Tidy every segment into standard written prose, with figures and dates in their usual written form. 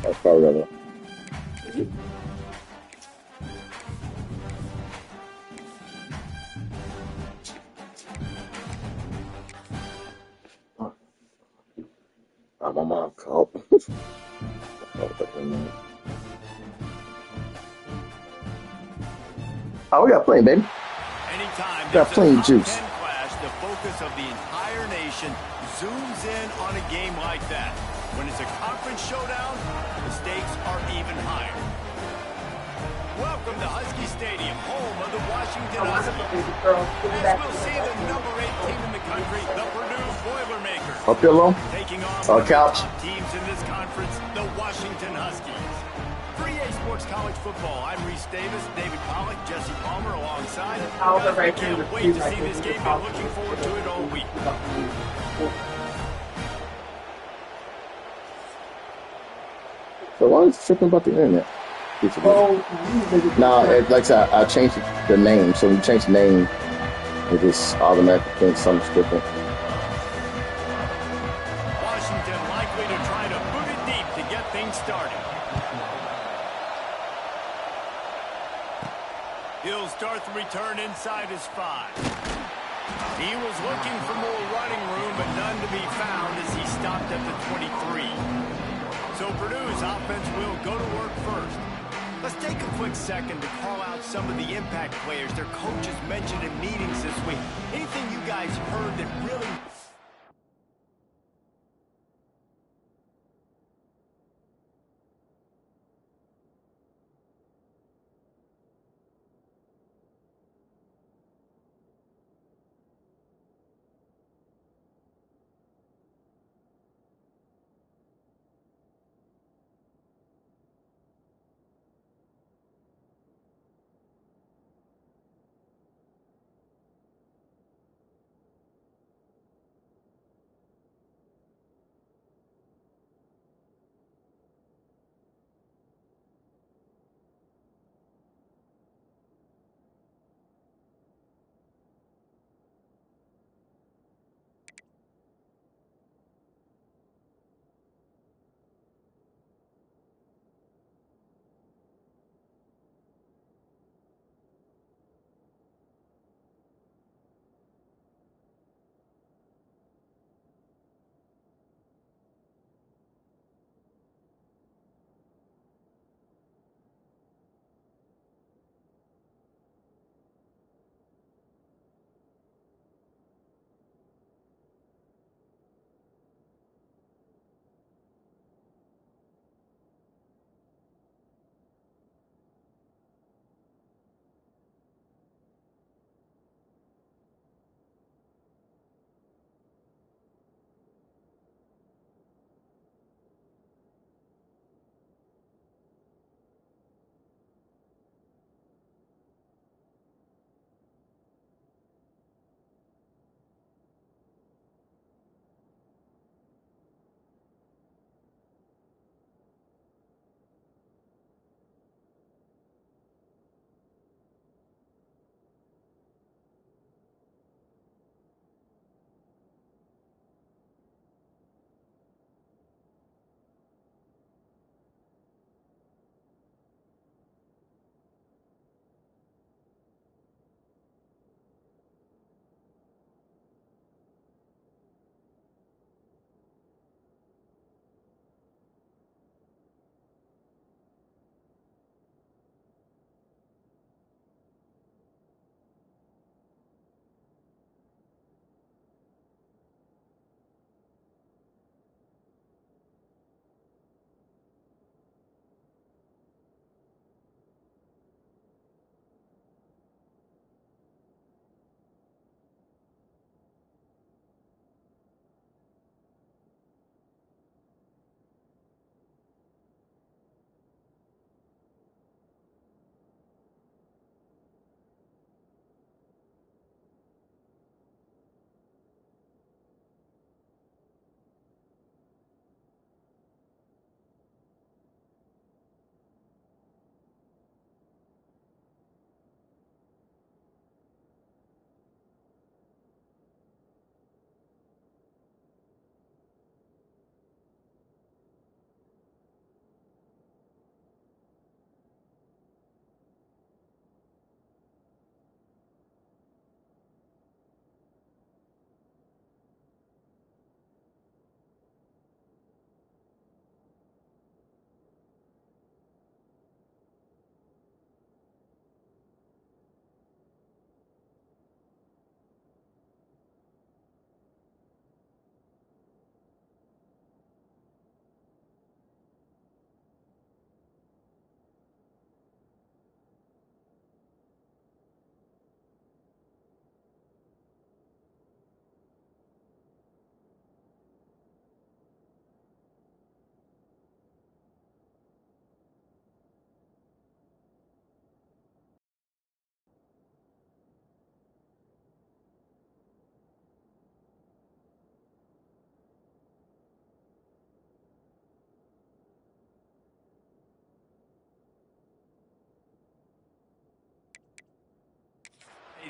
That's probably right. My mom called. Oh, we got plenty, baby. Anytime Got plenty of juice. Clash, the focus of the entire nation zooms in on a game like that. When it's a conference showdown, the stakes are even higher. Welcome to Husky Stadium, home of the Washington Huskies. As we'll see the number 8 team in the country, the Purdue Boilermakers. Up here, low. Taking on one of the couch. top teams in this conference, the Washington Huskies. For EA Sports College Football, I'm Reese Davis, David Pollack, Jesse Palmer alongside. Guys, we can't wait to see this game. Been looking forward to it all week. So why is tripping about the internet? No, like I said, I changed the name. So when you change the name, it just automatically thinks something's different. Washington likely to try to boot it deep to get things started. He'll start the return inside his 5. He was looking for more running room, but none to be found as he stopped at the 23. So Purdue's offense will go to work first. Let's take a quick second to call out some of the impact players their coaches mentioned in meetings this week. Anything you guys heard that really...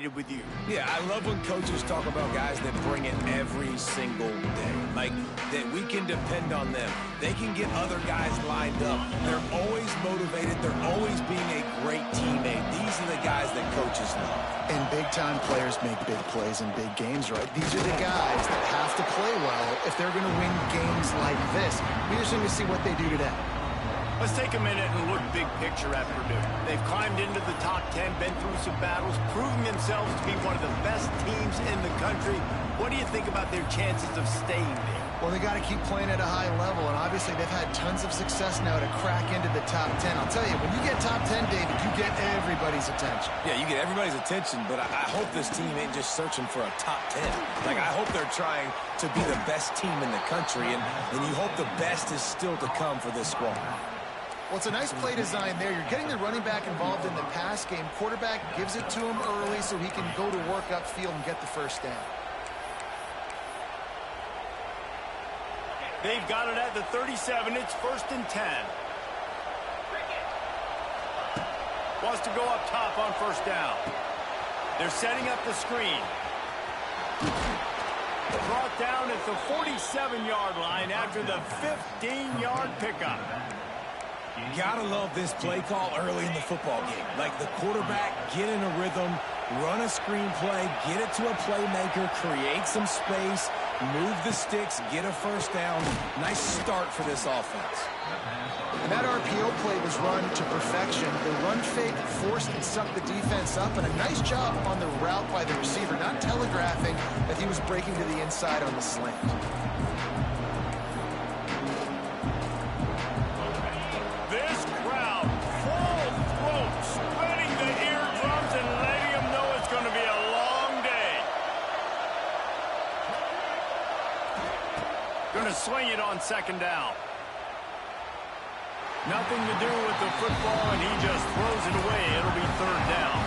resonated with you? Yeah, I love when coaches talk about guys that bring it every single day. Like, that we can depend on them. They can get other guys lined up. They're always motivated. They're always being a great teammate. These are the guys that coaches love. And big-time players make big plays in big games, right? These are the guys that have to play well if they're going to win games like this. Be interesting to see what they do today. Let's take a minute and look big picture at Purdue. They've climbed into the top 10, been through some battles, proving themselves to be one of the best teams in the country. What do you think about their chances of staying there? Well, they got to keep playing at a high level, and obviously they've had tons of success now to crack into the top 10. I'll tell you, when you get top 10, David, you get everybody's attention. Yeah, you get everybody's attention, but I hope this team ain't just searching for a top 10. Like, I hope they're trying to be the best team in the country, and you hope the best is still to come for this squad. Well, it's a nice play design there. You're getting the running back involved in the pass game. Quarterback gives it to him early so he can go to work upfield and get the first down. They've got it at the 37. It's 1st and 10. Wants to go up top on 1st down. They're setting up the screen. Brought down at the 47-yard line after the 15-yard pickup. Gotta love this play call early in the football game. Like, the quarterback, get in a rhythm, run a screen play, get it to a playmaker, create some space, move the sticks, get a first down. Nice start for this offense. And that RPO play was run to perfection. The run fake forced and sucked the defense up, and a nice job on the route by the receiver, not telegraphing that he was breaking to the inside on the slant. This crowd, full throat, spreading the eardrums and letting them know it's going to be a long day. Going to swing it on 2nd down. Nothing to do with the football, and he just throws it away. It'll be 3rd down.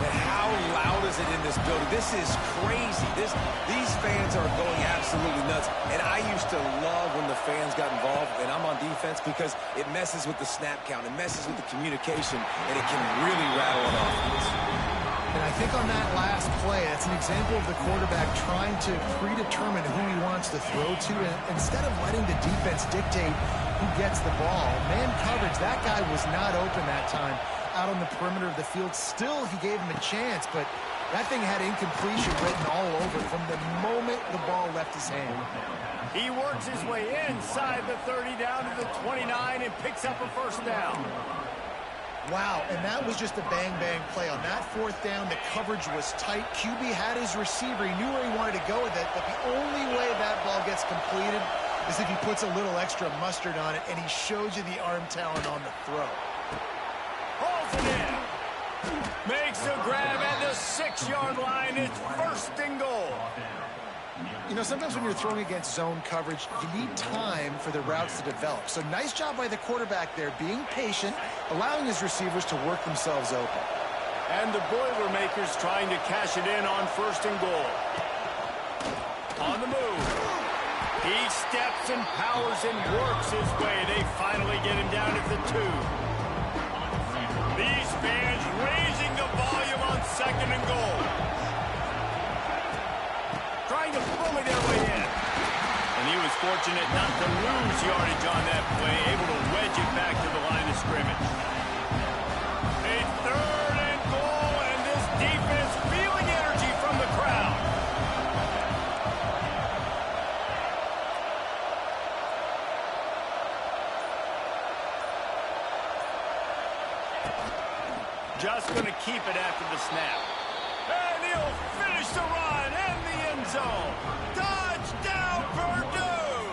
And how loud is it in this building? This is crazy. These fans are going absolutely nuts. And I used to love when the fans got involved, and I'm on defense, because it messes with the snap count. It messes with the communication, and it can really rattle an offense. And I think on that last play, that's an example of the quarterback trying to predetermine who he wants to throw to, and instead of letting the defense dictate who gets the ball. Man coverage, that guy was not open that time out on the perimeter of the field. Still, he gave him a chance, but that thing had incompletion written all over it from the moment the ball left his hand. He works his way inside the 30 down to the 29 and picks up a 1st down. Wow, and that was just a bang-bang play. On that 4th down, the coverage was tight. QB had his receiver. He knew where he wanted to go with it, but the only way that ball gets completed is if he puts a little extra mustard on it, and he shows you the arm talent on the throw. Hauls it in. Makes a grab at the 6-yard line. It's 1st and goal. You know, sometimes when you're throwing against zone coverage, you need time for the routes to develop. So nice job by the quarterback there, being patient, allowing his receivers to work themselves open. And the Boilermakers trying to cash it in on 1st and goal. On the move. He steps and powers and works his way. They finally get him down at the 2. These fans raising the volume on 2nd and goal. Trying to bully their way in. And he was fortunate not to lose yardage on that play, able to wedge it back to the line of scrimmage. A 3rd and goal, and this defense feeling energy from the crowd. Just going to keep it after the snap. And he'll finish the run in the end zone. Touchdown, Purdue!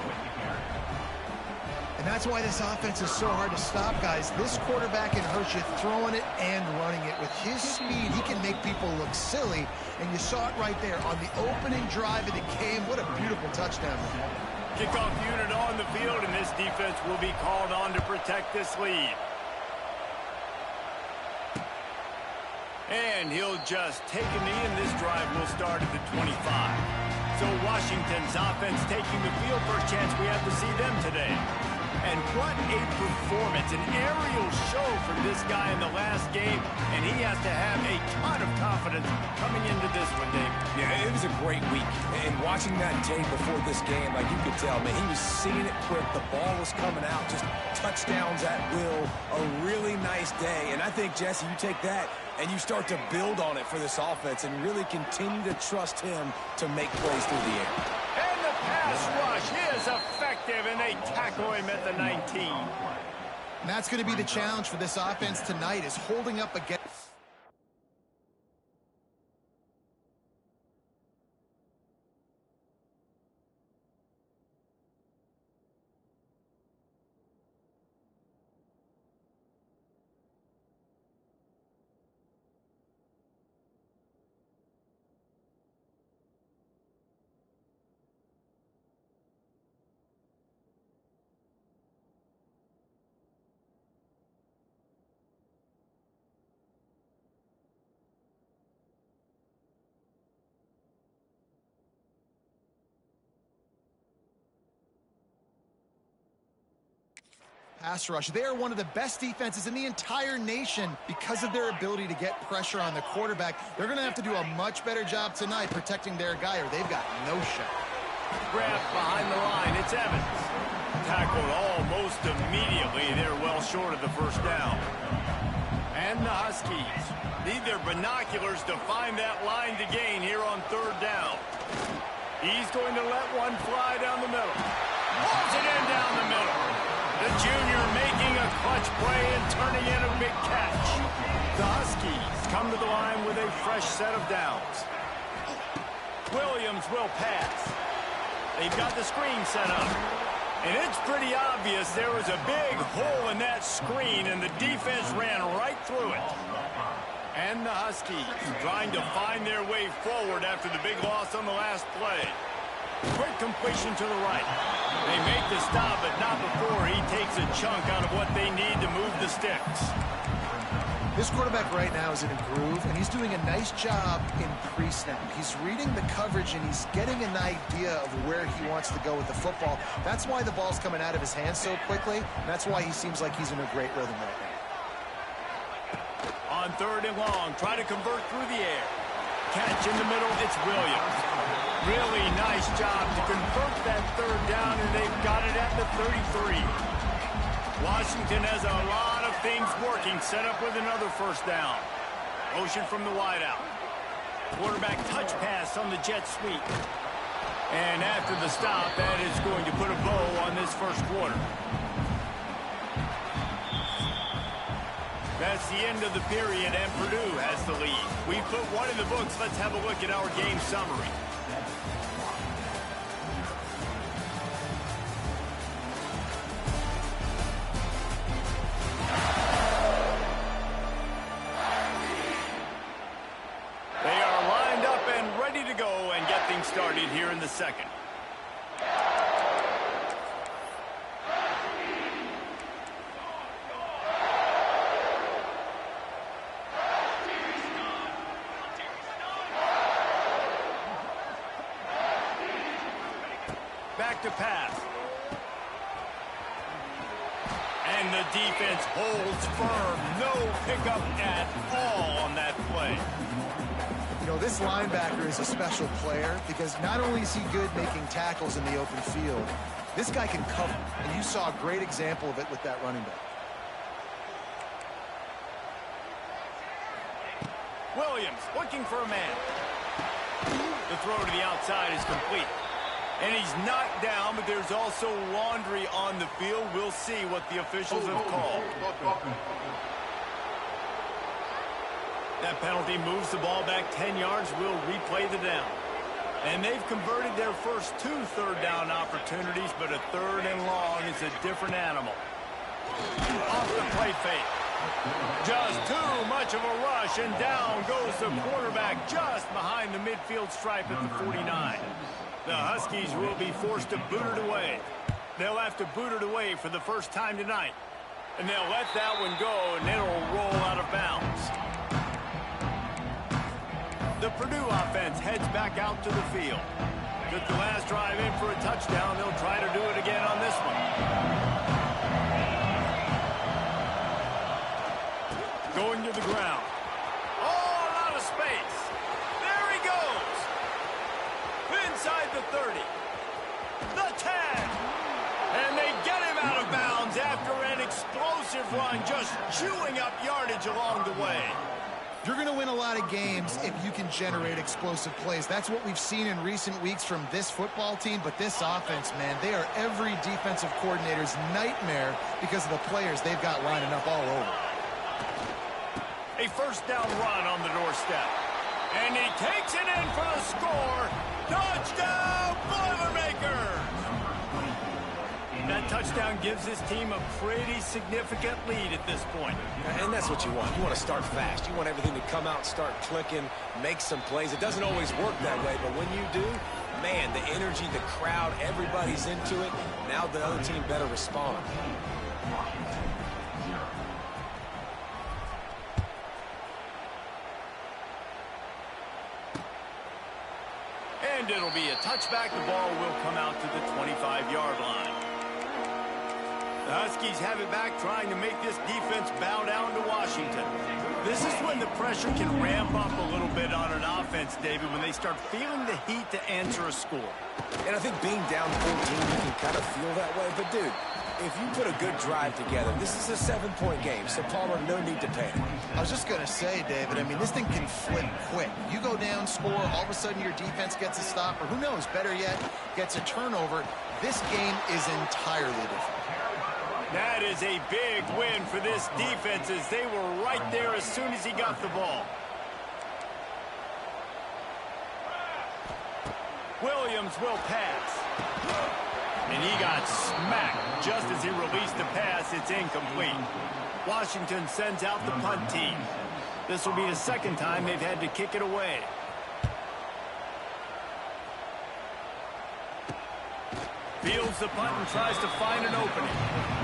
And that's why this offense is so hard to stop, guys. This quarterback can hurt you throwing it and running it. With his speed, he can make people look silly. And you saw it right there on the opening drive of the game. What a beautiful touchdown. Kickoff unit on the field, and this defense will be called on to protect this lead. And he'll just take a knee, and this drive will start at the 25. So Washington's offense taking the field. First chance we have to see them today. And what a performance, an aerial show from this guy in the last game, and he has to have a ton of confidence coming into this one, Dave. Yeah, it was a great week. And watching that tape before this game, like you could tell, man, he was seeing it quick. The ball was coming out, just touchdowns at will. A really nice day. And I think, Jesse, you take that and you start to build on it for this offense and really continue to trust him to make plays through the air. And the pass rush is effective, and they tackle him at the 19. And that's going to be the challenge for this offense tonight, is holding up against... pass rush. They are one of the best defenses in the entire nation because of their ability to get pressure on the quarterback. They're going to have to do a much better job tonight protecting their guy, or they've got no shot. Grab behind the line. It's Evans. Tackled almost immediately. They're well short of the first down. And the Huskies need their binoculars to find that line to gain here on third down. He's going to let one fly down the middle. Pulls it in down the middle. The junior making a clutch play and turning in a big catch. The Huskies come to the line with a fresh set of downs. Williams will pass. They've got the screen set up. And it's pretty obvious there was a big hole in that screen, and the defense ran right through it. And the Huskies trying to find their way forward after the big loss on the last play. Quick completion to the right. They make the stop, but not before he takes a chunk out of what they need to move the sticks. This quarterback right now is in a groove, and he's doing a nice job in pre-snap. He's reading the coverage, and he's getting an idea of where he wants to go with the football. That's why the ball's coming out of his hands so quickly, and that's why he seems like he's in a great rhythm right now. On third and long, try to convert through the air. Catch in the middle, it's Williams. Really nice job to convert that third down, and they've got it at the 33. Washington has a lot of things working, set up with another first down. Motion from the wideout. Quarterback touch pass on the jet sweep. And after the stop, that is going to put a bow on this first quarter. That's the end of the period, and Purdue has the lead. We've put one in the books. Let's have a look at our game summary. They are lined up and ready to go and get things started here in the second. Back to pass. And the defense holds firm. No pickup at all on that play. You know, this linebacker is a special player because not only is he good making tackles in the open field, this guy can cover. And you saw a great example of it with that running back. Williams looking for a man. The throw to the outside is complete. And he's knocked down, but there's also laundry on the field. We'll see what the officials have called. That penalty moves the ball back 10 yards. We'll replay the down. And they've converted their first two third down opportunities, but a third and long is a different animal. Off the play fake. Just too much of a rush, and down goes the quarterback just behind the midfield stripe at the 49. The Huskies will be forced to boot it away. They'll have to boot it away for the first time tonight. And they'll let that one go, and it'll roll out of bounds. The Purdue offense heads back out to the field. Took the last drive in for a touchdown. They'll try to do it again on this one. going to the ground. Oh, a lot of space. There he goes. Inside the 30. The 10. And they get him out of bounds after an explosive run, just chewing up yardage along the way. You're going to win a lot of games if you can generate explosive plays. That's what we've seen in recent weeks from this football team, but this offense, man, they are every defensive coordinator's nightmare because of the players they've got lining up all over. A first down run on the doorstep. And he takes it in for the score. Touchdown, Boilermaker! That touchdown gives his team a pretty significant lead at this point. And that's what you want. You want to start fast. You want everything to come out, start clicking, make some plays. It doesn't always work that way, but when you do, man, the energy, the crowd, everybody's into it. Now the other team better respond. And it'll be a touchback. The ball will come out to the 25-yard line. The Huskies have it back, trying to make this defense bow down to Washington. This is when the pressure can ramp up a little bit on an offense, David, when they start feeling the heat to answer a score. And I think being down 14, you can kind of feel that way. But, dude, if you put a good drive together, this is a 7-point game, so Palmer, no need to panic. I was just going to say, David, I mean, this thing can flip quick. You go down, score, all of a sudden your defense gets a stop, or who knows, better yet, gets a turnover. This game is entirely different. That is a big win for this defense, as they were right there as soon as he got the ball. Williams will pass. And he got smacked just as he released the pass. It's incomplete. Washington sends out the punt team. This will be the second time they've had to kick it away. Fields the punt and tries to find an opening.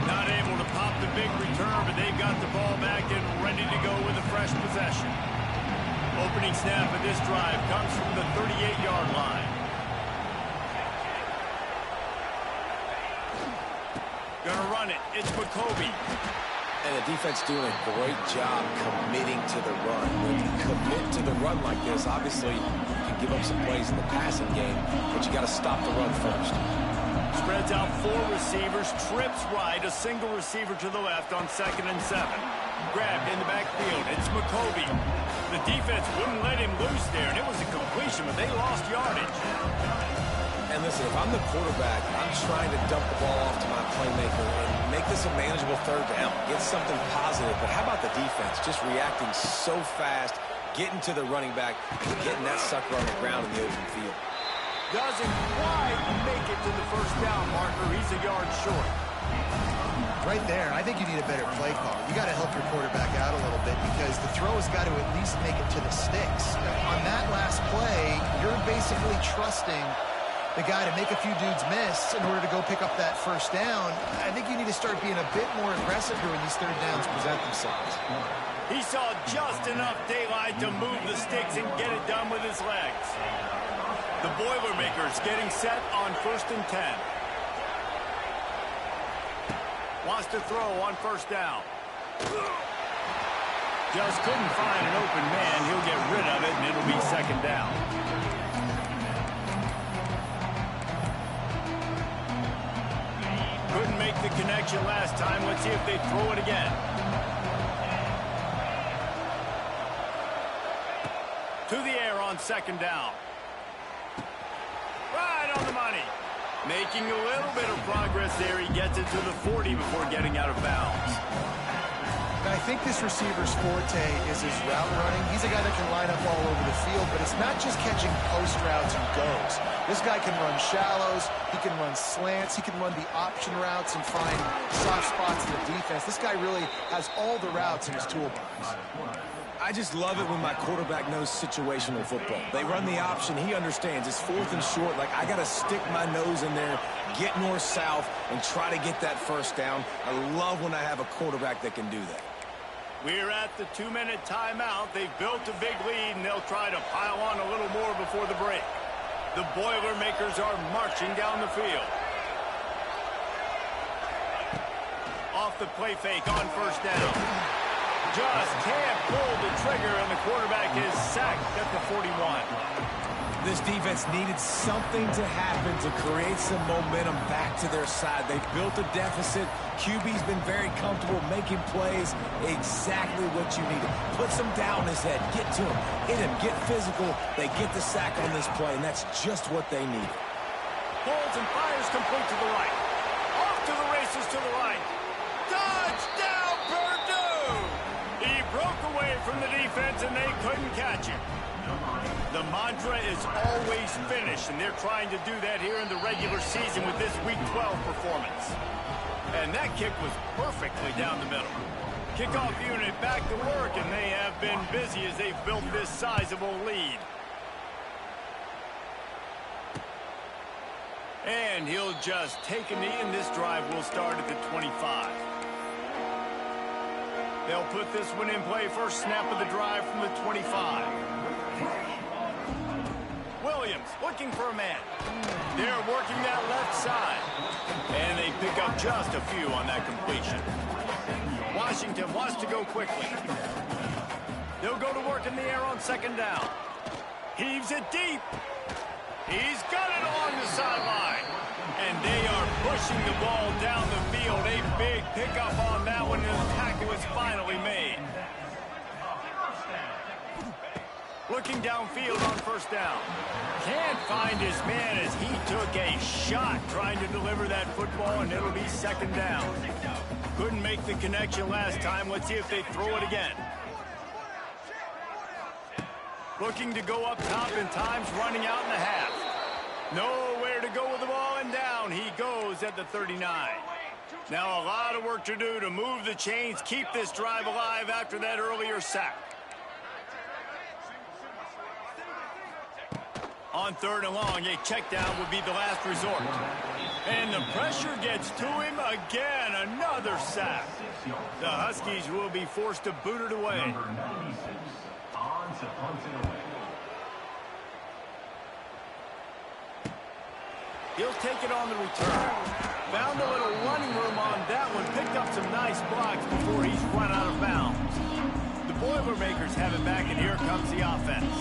Not able to pop the big return, but they've got the ball back and ready to go with a fresh possession. Opening snap of this drive comes from the 38-yard line. Gonna run it. It's McCovey. And the defense doing a great job committing to the run. When you commit to the run like this, obviously you can give up some plays in the passing game, but you got to stop the run first. Spreads out 4 receivers, trips right, a single receiver to the left on 2nd and 7. Grabbed in the backfield. It's McCovey. The defense wouldn't let him loose there, and it was a completion, but they lost yardage. And listen, if I'm the quarterback, I'm trying to dump the ball off to my playmaker and make this a manageable third down, get something positive. But how about the defense just reacting so fast, getting to the running back, and getting that sucker on the ground in the open field? Doesn't quite make it to the first down marker. He's a yard short. Right there, I think you need a better play call. You got to help your quarterback out a little bit because the throw has got to at least make it to the sticks. On that last play, you're basically trusting the guy to make a few dudes miss in order to go pick up that first down. I think you need to start being a bit more aggressive here when these third downs present themselves. He saw just enough daylight to move the sticks and get it done with his legs. The Boilermakers getting set on 1st and 10. Wants to throw on first down. Just couldn't find an open man. He'll get rid of it, and it'll be 2nd down. Couldn't make the connection last time. Let's see if they throw it again. To the air on 2nd down. Right on the money. Making a little bit of progress there. He gets it to the 40 before getting out of bounds. I think this receiver's forte is his route running. He's a guy that can line up all over the field, but it's not just catching post routes and goes. This guy can run shallows, he can run slants, he can run the option routes and find soft spots in the defense. This guy really has all the routes in his toolbox. I just love it when my quarterback knows situational football. They run the option. He understands. It's 4th and short. Like, I got to stick my nose in there, get north-south, and try to get that first down. I love when I have a quarterback that can do that. We're at the 2-minute timeout. They've built a big lead, and they'll try to pile on a little more before the break. The Boilermakers are marching down the field. Off the play fake on first down. Just can't pull the trigger, and the quarterback is sacked at the 41. This defense needed something to happen to create some momentum back to their side. They built a deficit. QB's been very comfortable making plays. Exactly what you needed. Put some down his head. Get to him. Hit him. Get physical. They get the sack on this play, and that's just what they need. Pulls and fires complete to the right. Off to the races to the right. Touchdown, Purdue! He broke away from the defense, and they couldn't catch him. The mantra is always finish, and they're trying to do that here in the regular season with this Week 12 performance. And that kick was perfectly down the middle. Kickoff unit back to work, and they have been busy as they've built this sizable lead. And he'll just take a knee, and this drive will start at the 25. They'll put this one in play. First snap of the drive from the 25. Williams looking for a man. They're working that left side. And they pick up just a few on that completion. Washington wants to go quickly. They'll go to work in the air on second down. Heaves it deep. He's got it along the sideline. And they are pushing the ball down the field. A big pickup on that one, and the tackle is finally made. Looking downfield on first down. Can't find his man as he took a shot trying to deliver that football, and it'll be second down. Couldn't make the connection last time. Let's see if they throw it again. Looking to go up top, and time's running out in the half. Nowhere to go with the ball, and down he goes at the 39. Now a lot of work to do to move the chains, keep this drive alive after that earlier sack. On third and long, a check down would be the last resort. And the pressure gets to him again. Another sack. The Huskies will be forced to boot it away. He'll take it on the return. Found a little running room on that one. Picked up some nice blocks before he's run out of bounds. The Boilermakers have it back, and here comes the offense.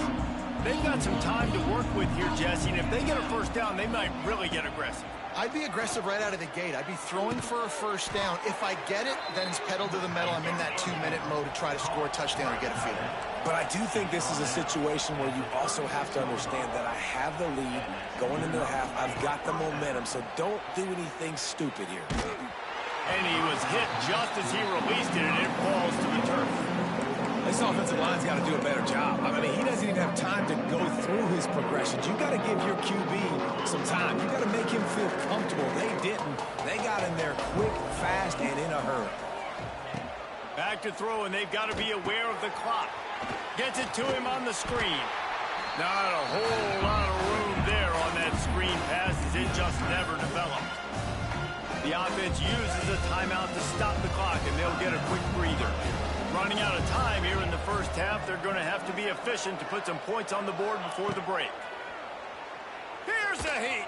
They've got some time to work with here, Jesse, and if they get a first down, they might really get aggressive. I'd be aggressive right out of the gate. I'd be throwing for a first down. If I get it, then it's pedal to the metal. I'm in that 2-minute mode to try to score a touchdown or get a field. But I do think this is a situation where you also have to understand that I have the lead going into the half. I've got the momentum, so don't do anything stupid here. And he was hit just as he released it, and it falls to the turf. This offensive line's got to do a better job. I mean, he doesn't even have time to go through his progressions. You got to give your QB some time. You got to make him feel comfortable. They didn't. They got in there quick, fast, and in a hurry. Back to throw, and they've got to be aware of the clock. Gets it to him on the screen. Not a whole lot of room there on that screen pass, as it just never developed. The offense uses a timeout to stop the clock, and they'll get a quick breather. Running out of time here in the first half, they're going to have to be efficient to put some points on the board before the break. Here's the heat.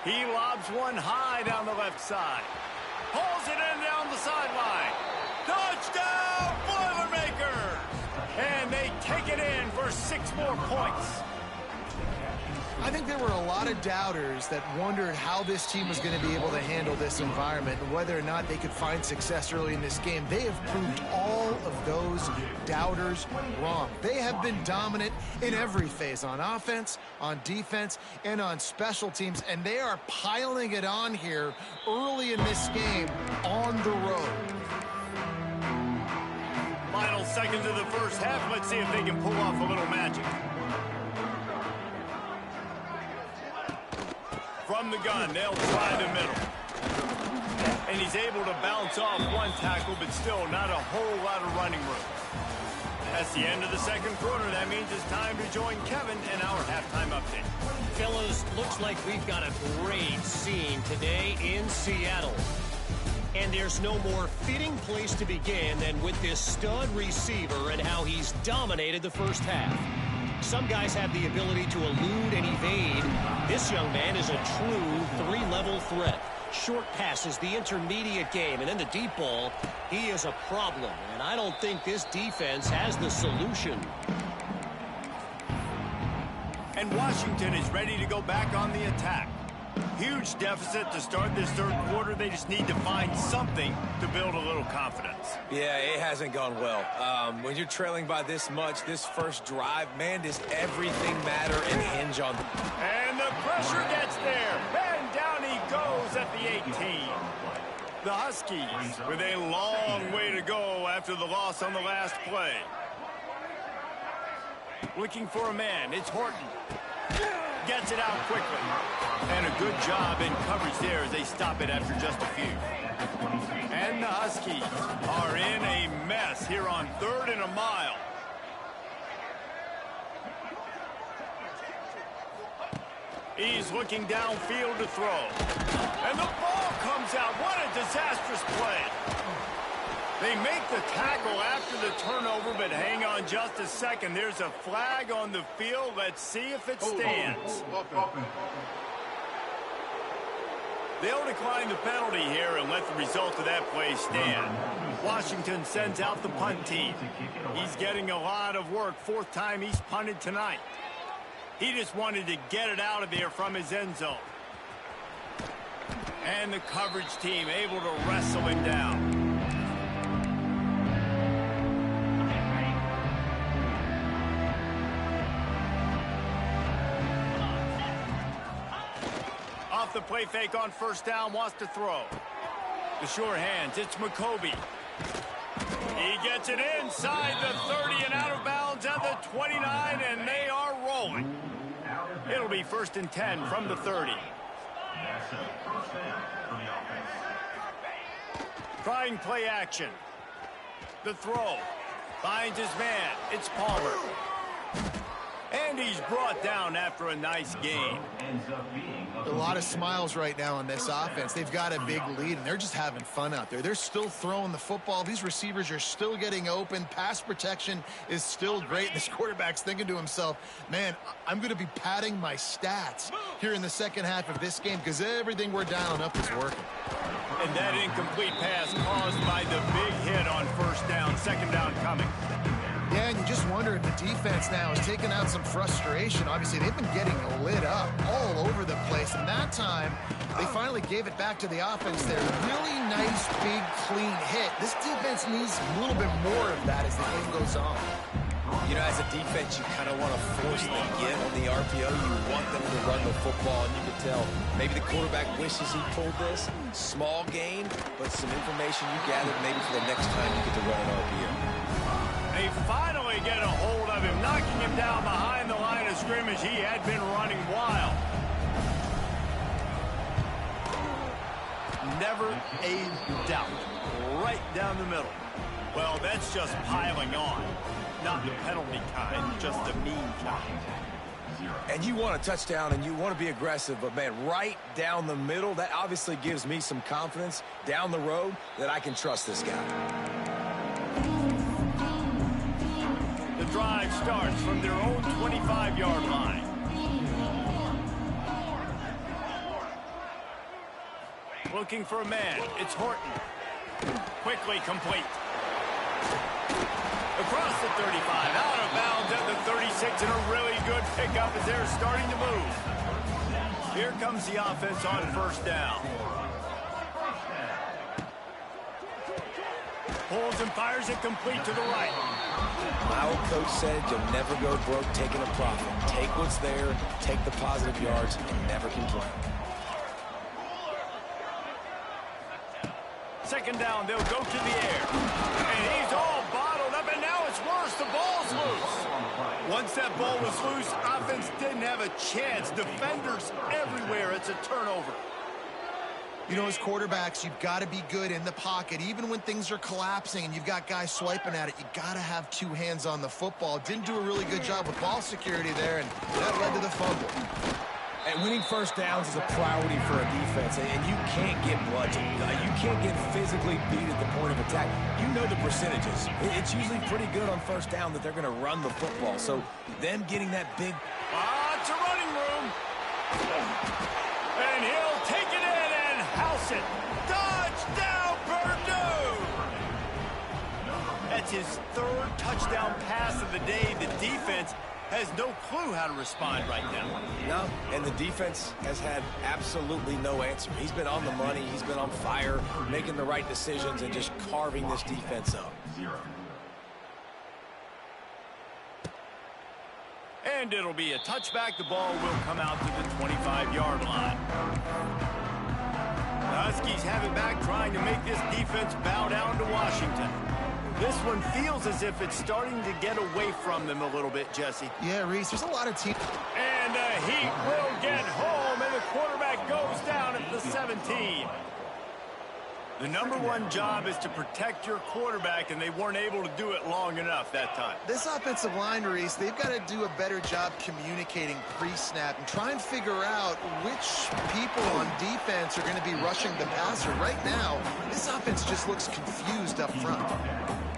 He lobs one high down the left side. Pulls it in down the sideline. Touchdown, Boilermaker! And they take it in for 6 more points. I think there were a lot of doubters that wondered how this team was going to be able to handle this environment and whether or not they could find success early in this game. They have proved all of those doubters wrong. They have been dominant in every phase, on offense, on defense, and on special teams, and they are piling it on here early in this game on the road. Final seconds of the first half. Let's see if they can pull off a little magic. From the gun, they'll try the middle. And he's able to bounce off one tackle, but still not a whole lot of running room. That's the end of the second quarter. That means it's time to join Kevin in our halftime update. Fellas, looks like we've got a great scene today in Seattle. And there's no more fitting place to begin than with this stud receiver and how he's dominated the first half. Some guys have the ability to elude and evade. This young man is a true 3-level threat. short passes, the intermediate game, and then the deep ball, he is a problem. And I don't think this defense has the solution. And Washington is ready to go back on the attack. Huge deficit to start this third quarter. They just need to find something to build a little confidence. Yeah, it hasn't gone well. When you're trailing by this much, this first drive, man, does everything matter and hinge on... And the pressure gets there. And down he goes at the 18. The Huskies with a long way to go after the loss on the last play. Looking for a man. It's Horton. Gets it out quickly. And a good job in coverage there as they stop it after just a few. And the Huskies are in a mess here on 3rd and a mile. He's looking downfield to throw. And the ball comes out. What a disastrous play. They make the tackle after the turnover, but hang on just a second. There's a flag on the field. Let's see if it stands. They'll decline the penalty here and let the result of that play stand. Washington sends out the punt team. He's getting a lot of work. 4th time he's punted tonight. He just wanted to get it out of there from his end zone. And the coverage team able to wrestle him down. Off the play fake on 1st down, wants to throw. The sure hands, it's McCoby. He gets it inside the 30 and out of bounds at the 29, and they are rolling. It'll be 1st and 10 from the 30. Trying play action. The throw. Finds his man. It's Palmer. And he's brought down after a nice game. A lot of smiles right now on this offense. They've got a big lead, and they're just having fun out there. They're still throwing the football. These receivers are still getting open. Pass protection is still great. This quarterback's thinking to himself, man, I'm going to be padding my stats here in the second half of this game because everything we're dialing up is working. And that incomplete pass caused by the big hit on 1st down. 2nd down coming. Yeah, and you just wonder if the defense now is taking out some frustration. Obviously, they've been getting lit up all over the place. And that time, they finally gave it back to the offense there. Really nice, big, clean hit. This defense needs a little bit more of that as the game goes on. You know, as a defense, you kind of want to force the give on the RPO. You want them to run the football, and you can tell maybe the quarterback wishes he pulled this. Small gain, but some information you gathered maybe for the next time you get to run an RPO. They finally get a hold of him, knocking him down behind the line of scrimmage. He had been running wild. Never a doubt. Right down the middle. Well, that's just piling on. Not the penalty kind, just the mean kind. And you want a touchdown and you want to be aggressive, but man, right down the middle, that obviously gives me some confidence down the road that I can trust this guy. The drive starts from their own 25-yard line. Looking for a man. It's Horton. Quickly complete. Across the 35, out of bounds at the 36, and a really good pickup as they're starting to move. Here comes the offense on 1st down. Pulls and fires it complete to the right. My old coach said you'll never go broke taking a profit. Take what's there, take the positive yards, and never complain. 2nd down, they'll go to the air. And he's all bottled up, and now it's worse. The ball's loose. Once that ball was loose, offense didn't have a chance. Defenders everywhere. It's a turnover. You know, as quarterbacks, you've got to be good in the pocket. Even when things are collapsing and you've got guys swiping at it, you got to have 2 hands on the football. Didn't do a really good job with ball security there, and that led to the fumble. And winning 1st downs is a priority for a defense, and you can't get bludgeoned. You can't get physically beat at the point of attack. You know the percentages. It's usually pretty good on 1st down that they're going to run the football. So them getting that big... It's a running room. And he'll take it in and house it. Touchdown, Purdue! That's his third touchdown pass of the day. The defense has no clue how to respond right now. No, and the defense has had absolutely no answer. He's been on the money. He's been on fire, making the right decisions and just carving this defense up. And it'll be a touchback. The ball will come out to the 25-yard line. The Huskies have it back, trying to make this defense bow down to Washington. This one feels as if it's starting to get away from them a little bit, Jesse. Yeah, Reese, there's a lot of teams. And the Heat will get home, and the quarterback goes down at the 17. The number one job is to protect your quarterback, and they weren't able to do it long enough that time. This offensive line, Reese, they've got to do a better job communicating pre-snap and try and figure out which people on defense are going to be rushing the passer. Right now, this offense just looks confused up front.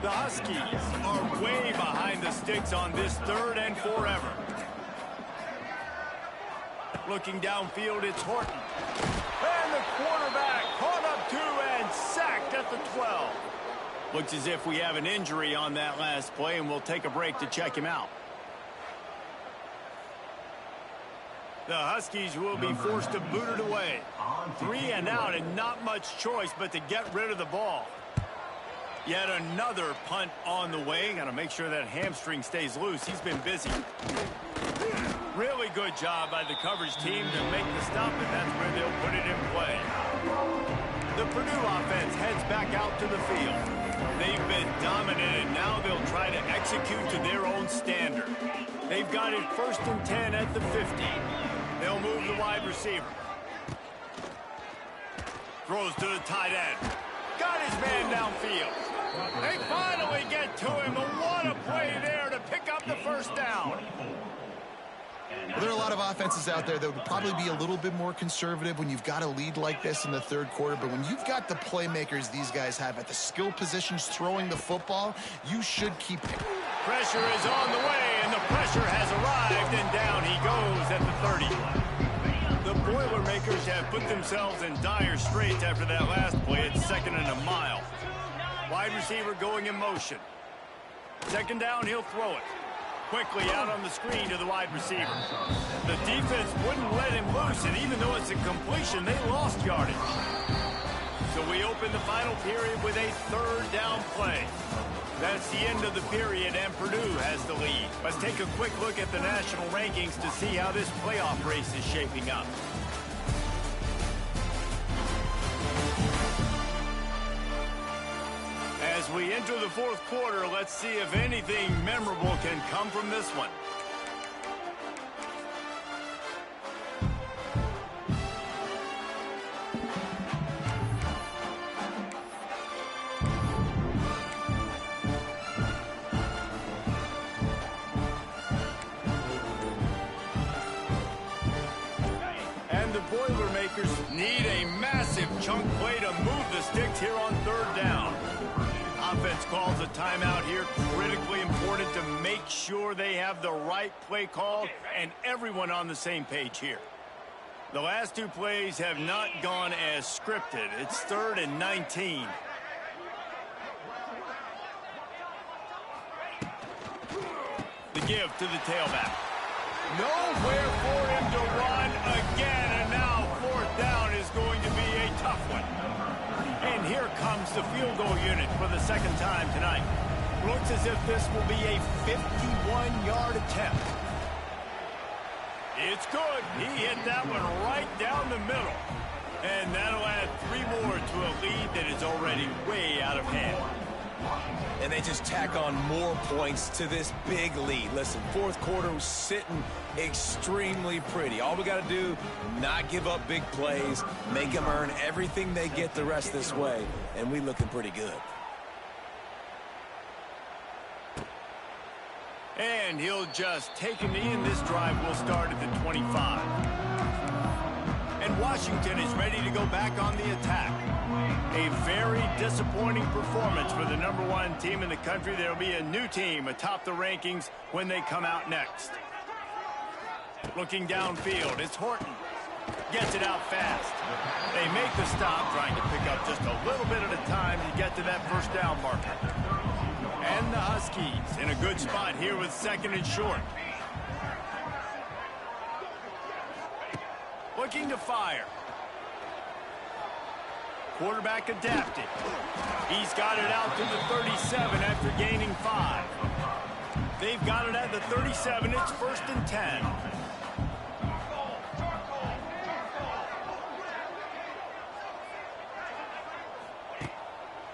The Huskies are way behind the sticks on this 3rd and forever. Looking downfield, it's Horton. And the quarterback caught up to and sacked at the 12. Looks as if we have an injury on that last play, and we'll take a break to check him out. The Huskies will be forced to boot it away. 3 and out, and not much choice but to get rid of the ball. Yet another punt on the way. Got to make sure that hamstring stays loose. He's been busy. Really good job by the coverage team to make the stop, and that's where they'll put it in play. The Purdue offense heads back out to the field. They've been dominant, and now they'll try to execute to their own standard. They've got it 1st and 10 at the 50. They'll move the wide receiver. Throws to the tight end. Got his man downfield. They finally get to him, and what a play there to pick up the 1st down. Well, there are a lot of offenses out there that would probably be a little bit more conservative when you've got a lead like this in the 3rd quarter. But when you've got the playmakers these guys have at the skill positions throwing the football, you should keep it. Pressure is on the way, and the pressure has arrived, and down he goes at the 30. The Boilermakers have put themselves in dire straits after that last play. It's 2nd and a mile. Wide receiver going in motion. 2nd down, he'll throw it. Quickly out on the screen to the wide receiver. The defense wouldn't let him loose, and even though it's a completion, they lost yardage. So we open the final period with a 3rd down play. That's the end of the period, and Purdue has the lead. Let's take a quick look at the national rankings to see how this playoff race is shaping up. As we enter the 4th quarter, let's see if anything memorable can come from this one. And the Boilermakers need a massive chunk play to move the sticks here on 3rd down. Offense calls a timeout here. Critically important to make sure they have the right play call and everyone on the same page here. The last 2 plays have not gone as scripted. It's 3rd and 19. The give to the tailback. Nowhere for him to run again, and now 4th down is going to be a tough one. And here comes the field goal unit for the 2nd time tonight. Looks as if this will be a 51-yard attempt. It's good. He hit that one right down the middle. And that'll add 3 more to a lead that is already way out of hand. And they just tack on more points to this big lead. Listen, 4th quarter was sitting extremely pretty. All we got to do, not give up big plays, make them earn everything they get the rest this way, and we looking pretty good. And he'll just take him in. This drive will start at the 25. And Washington is ready to go back on the attack. A very disappointing performance for the number 1 team in the country. There will be a new team atop the rankings when they come out next. Looking downfield, it's Horton. Gets it out fast. They make the stop, trying to pick up just a little bit at a time to get to that first down marker. And the Huskies in a good spot here with 2nd and short. Looking to fire. Quarterback adapted. He's got it out to the 37 after gaining 5. They've got it at the 37. It's 1st and 10.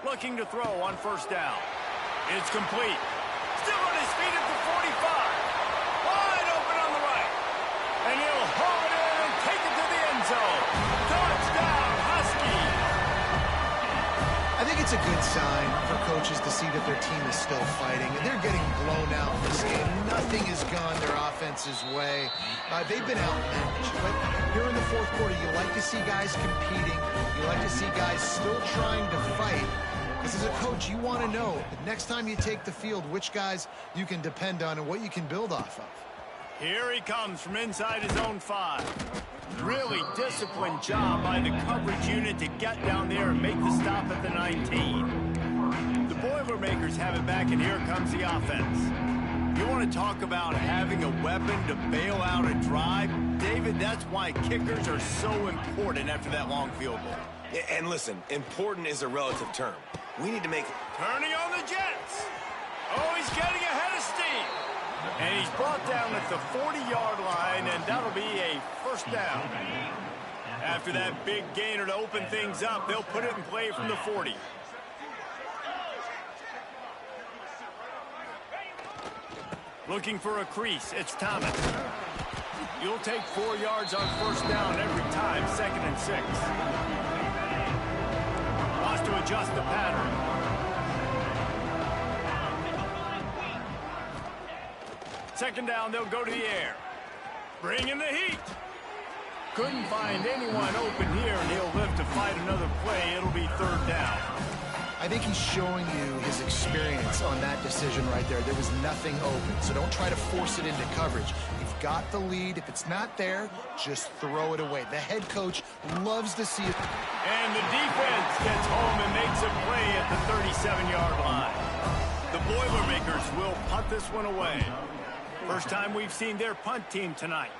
Looking to throw on 1st down. It's complete. Still on his feet at the 45. Wide open on the right. And he'll haul it in and take it to the end zone. Touchdown, Huskies. I think it's a good sign for coaches to see that their team is still fighting. And they're getting blown out in this game. Nothing has gone their offense's way. They've been outmatched. But here in the 4th quarter, you like to see guys competing. You like to see guys still trying to fight. Because as a coach, you want to know that next time you take the field, which guys you can depend on and what you can build off of. Here he comes from inside his own 5. Really disciplined job by the coverage unit to get down there and make the stop at the 19. The Boilermakers have it back, and here comes the offense. You want to talk about having a weapon to bail out a drive? David, that's why kickers are so important after that long field goal. Yeah, and listen, important is a relative term. We need to make... Turning on the Jets. Oh, he's getting ahead of steam. And he's brought down at the 40-yard line, and that'll be a 1st down. After that big gainer to open things up, they'll put it in play from the 40. Looking for a crease, it's Thomas. You'll take 4 yards on 1st down every time, 2nd and 6. Wants to adjust the pattern. Second down, they'll go to the air. Bringing the heat. Couldn't find anyone open here, and he'll live to fight another play. It'll be 3rd down. I think he's showing you his experience on that decision right there. There was nothing open, so don't try to force it into coverage. You've got the lead. If it's not there, just throw it away. The head coach loves to see it. And the defense gets home and makes a play at the 37-yard line. The Boilermakers will punt this one away. First time we've seen their punt team tonight.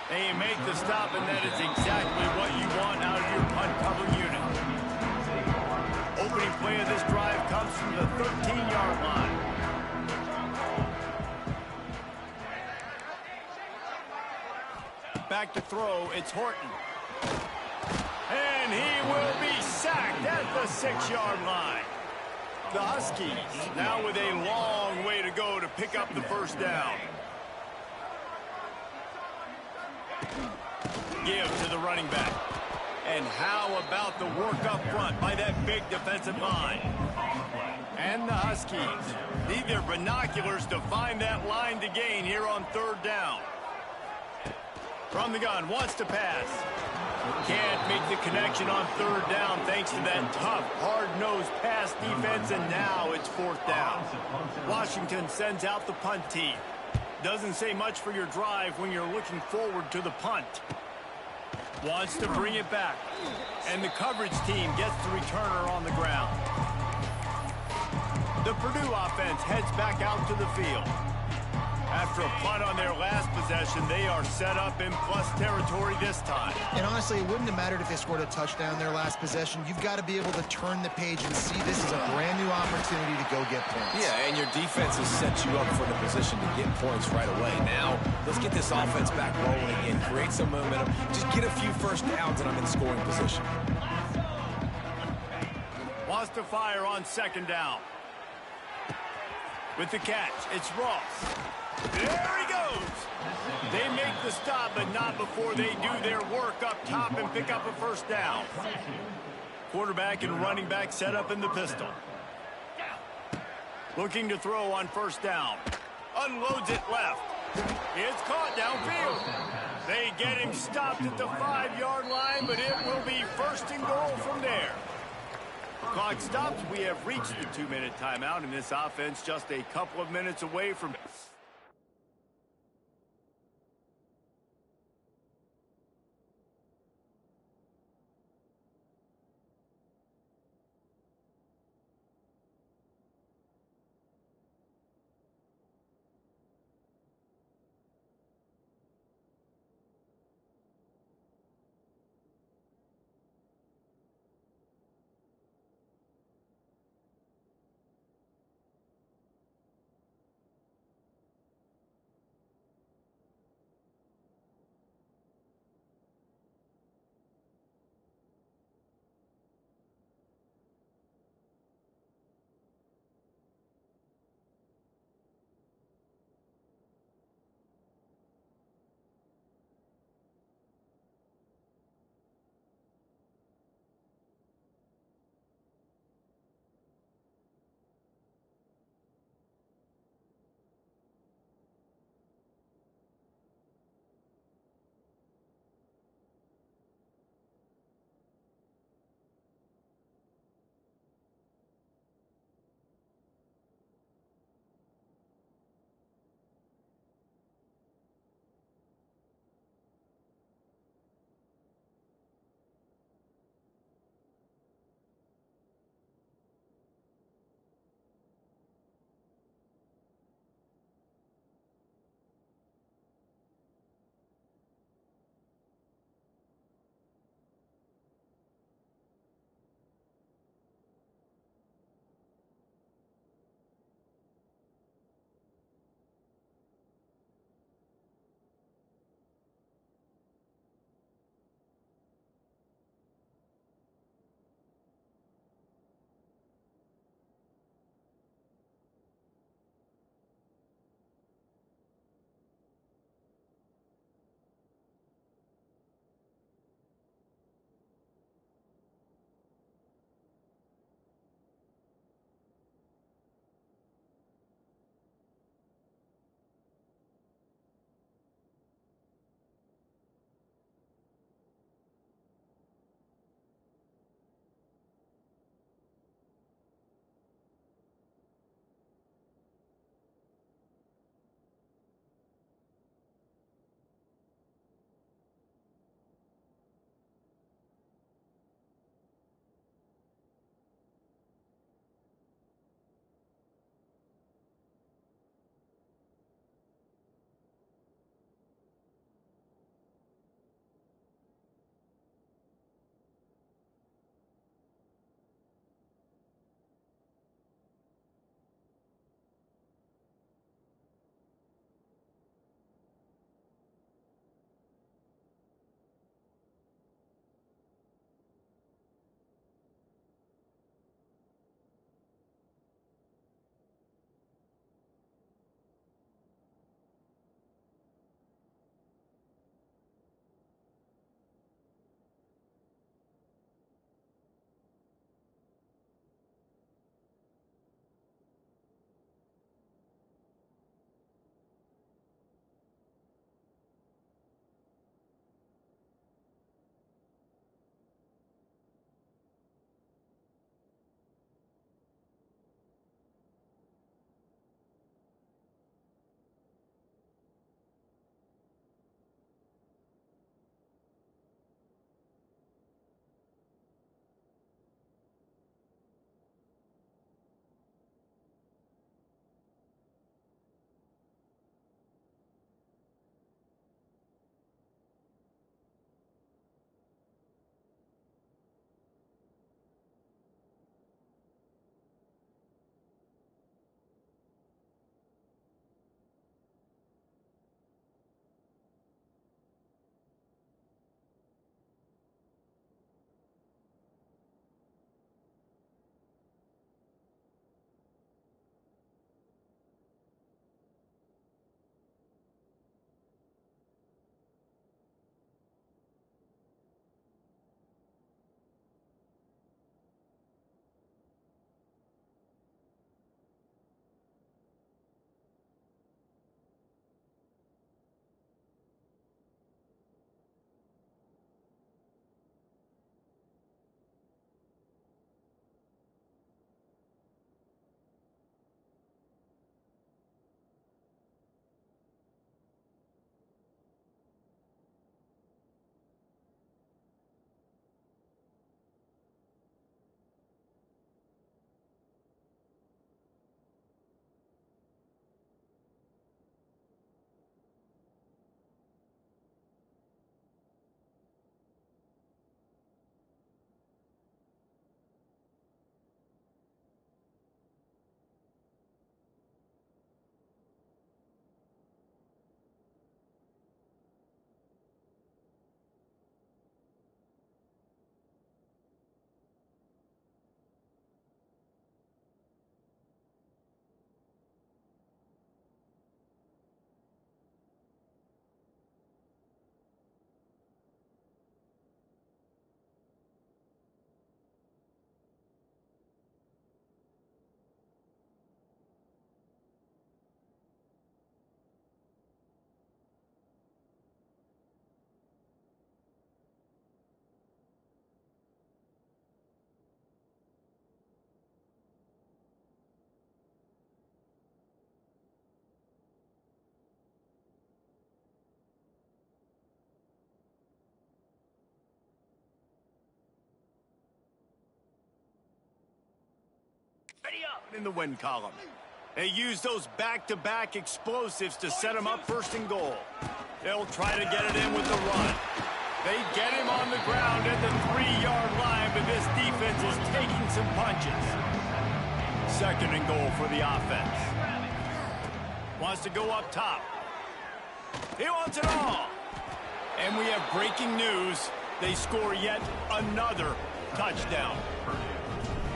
They make the stop, and that is exactly what you want out of your punt cover unit. Opening play of this drive comes from the 13-yard line. Back to throw, it's Horton. And he will be sacked at the 6-yard line. The Huskies now with a long way to go to pick up the 1st down. Give to the running back. And how about the work up front by that big defensive line? And the Huskies need their binoculars to find that line to gain here on 3rd down. From the gun, wants to pass. Can't make the connection on 3rd down thanks to that tough, hard-nosed pass defense, and now it's 4th down. Washington sends out the punt team. Doesn't say much for your drive when you're looking forward to the punt. Wants to bring it back. And the coverage team gets the returner on the ground. The Purdue offense heads back out to the field. After a punt on their last possession, they are set up in plus territory this time. And honestly, it wouldn't have mattered if they scored a touchdown their last possession. You've got to be able to turn the page and see this is a brand new opportunity to go get points. Yeah, and your defense has set you up for the position to get points right away. Now, let's get this offense back rolling and create some momentum. Just get a few 1st downs and I'm in scoring position. Wants to fire on 2nd down. With the catch, it's Ross. There he goes. They make the stop, but not before they do their work up top and pick up a 1st down. Quarterback and running back set up in the pistol. Looking to throw on 1st down. Unloads it left. It's caught downfield. They get him stopped at the 5-yard line, but it will be 1st and goal from there. Clock stops. We have reached the 2-minute timeout, and this offense just a couple of minutes away from In the win column. They use those back-to-back explosives to set him up first and goal. They'll try to get it in with the run. They get him on the ground at the 3-yard line, but this defense is taking some punches. Second and goal for the offense. Wants to go up top. He wants it all. And we have breaking news. They score yet another touchdown.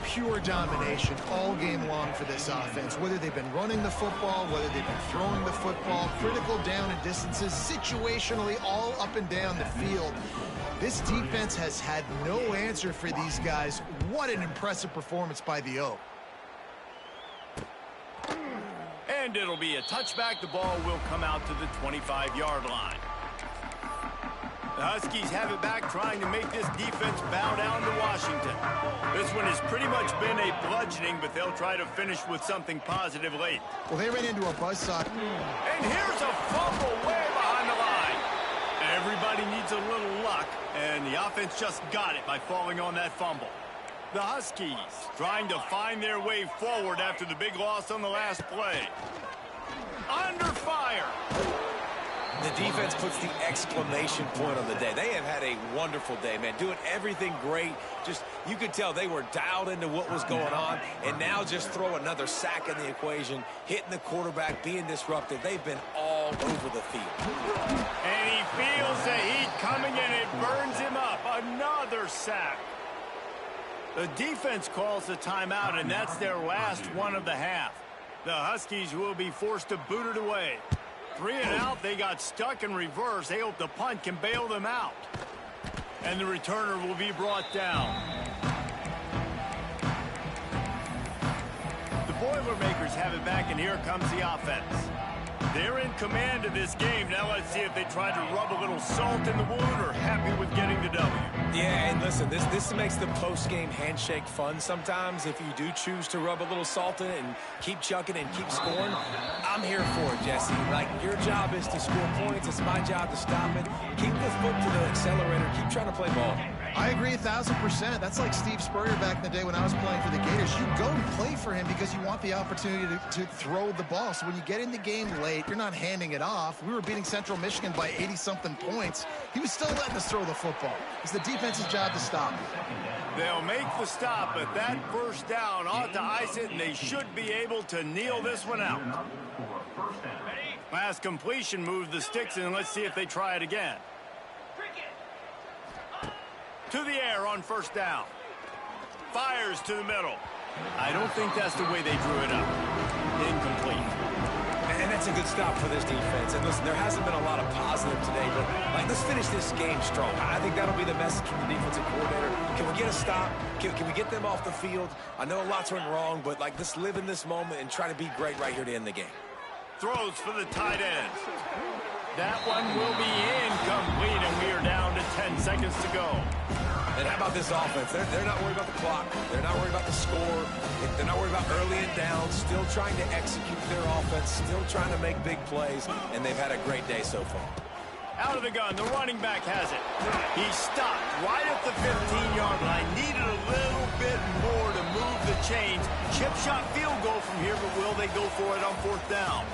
Pure domination all game long for this offense. Whether they've been running the football, whether they've been throwing the football, critical down and distances, situationally all up and down the field. This defense has had no answer for these guys. What an impressive performance by the O. And it'll be a touchback. The ball will come out to the 25-yard line. The Huskies have it back, trying to make this defense bow down to Washington. This one has pretty much been a bludgeoning, but they'll try to finish with something positive late. Well, they ran into a buzzsaw. And here's a fumble way behind the line. Everybody needs a little luck, and the offense just got it by falling on that fumble. The Huskies trying to find their way forward after the big loss on the last play. Under fire. The defense puts the exclamation point on the day. They have had a wonderful day, man. Doing everything great. Just, you could tell they were dialed into what was going on. And now just throw another sack in the equation, hitting the quarterback, being disruptive. They've been all over the field. And he feels the heat coming in. It burns him up. Another sack. The defense calls a timeout, and that's their last one of the half. The Huskies will be forced to boot it away. 3 and out, they got stuck in reverse. They hope the punt can bail them out. And the returner will be brought down. The Boilermakers have it back, and here comes the offense. They're in command of this game. Now let's see if they try to rub a little salt in the wound or happy with getting the W. Yeah, and listen, this makes the post-game handshake fun sometimes if you do choose to rub a little salt in it and keep chucking and keep scoring. I'm here for it, Jesse. Like, your job is to score points. It's my job to stop it. Keep the foot to the accelerator. Keep trying to play ball. I agree 1,000%. That's like Steve Spurrier back in the day when I was playing for the Gators. You go and play for him because you want the opportunity to throw the ball. So when you get in the game late, you're not handing it off. We were beating Central Michigan by 80-something points. He was still letting us throw the football. It's the defense's job to stop. They'll make the stop, but that first down ought to ice it, and they should be able to kneel this one out. Last completion moved the sticks, and let's see if they try it again. To the air on first down. Fires to the middle. I don't think that's the way they drew it up. Incomplete. And that's a good stop for this defense. And listen, there hasn't been a lot of positive today, but like, let's finish this game strong. I think that'll be the message from the defensive coordinator. Can we get a stop? Can we get them off the field? I know lots went wrong, but like, let's live in this moment and try to be great right here to end the game. Throws for the tight end. That one will be incomplete, and we are down to 10 seconds to go. And how about this offense? They're not worried about the clock. They're not worried about the score. They're not worried about early and down. Still trying to execute their offense. Still trying to make big plays. And they've had a great day so far. Out of the gun. The running back has it. He stopped right at the 15-yard line. Needed a little bit more to move the chains. Chip shot field goal from here, but will they go for it on fourth down?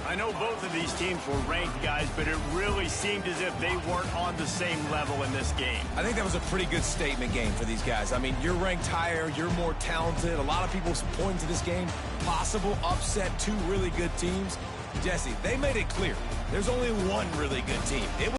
I know both of these teams were ranked, guys, but it really seemed as if they weren't on the same level in this game. I think that was a pretty good statement game for these guys. I mean, you're ranked higher, you're more talented. A lot of people point to this game, possible upset, 2 really good teams. Jesse, they made it clear there's only one really good team.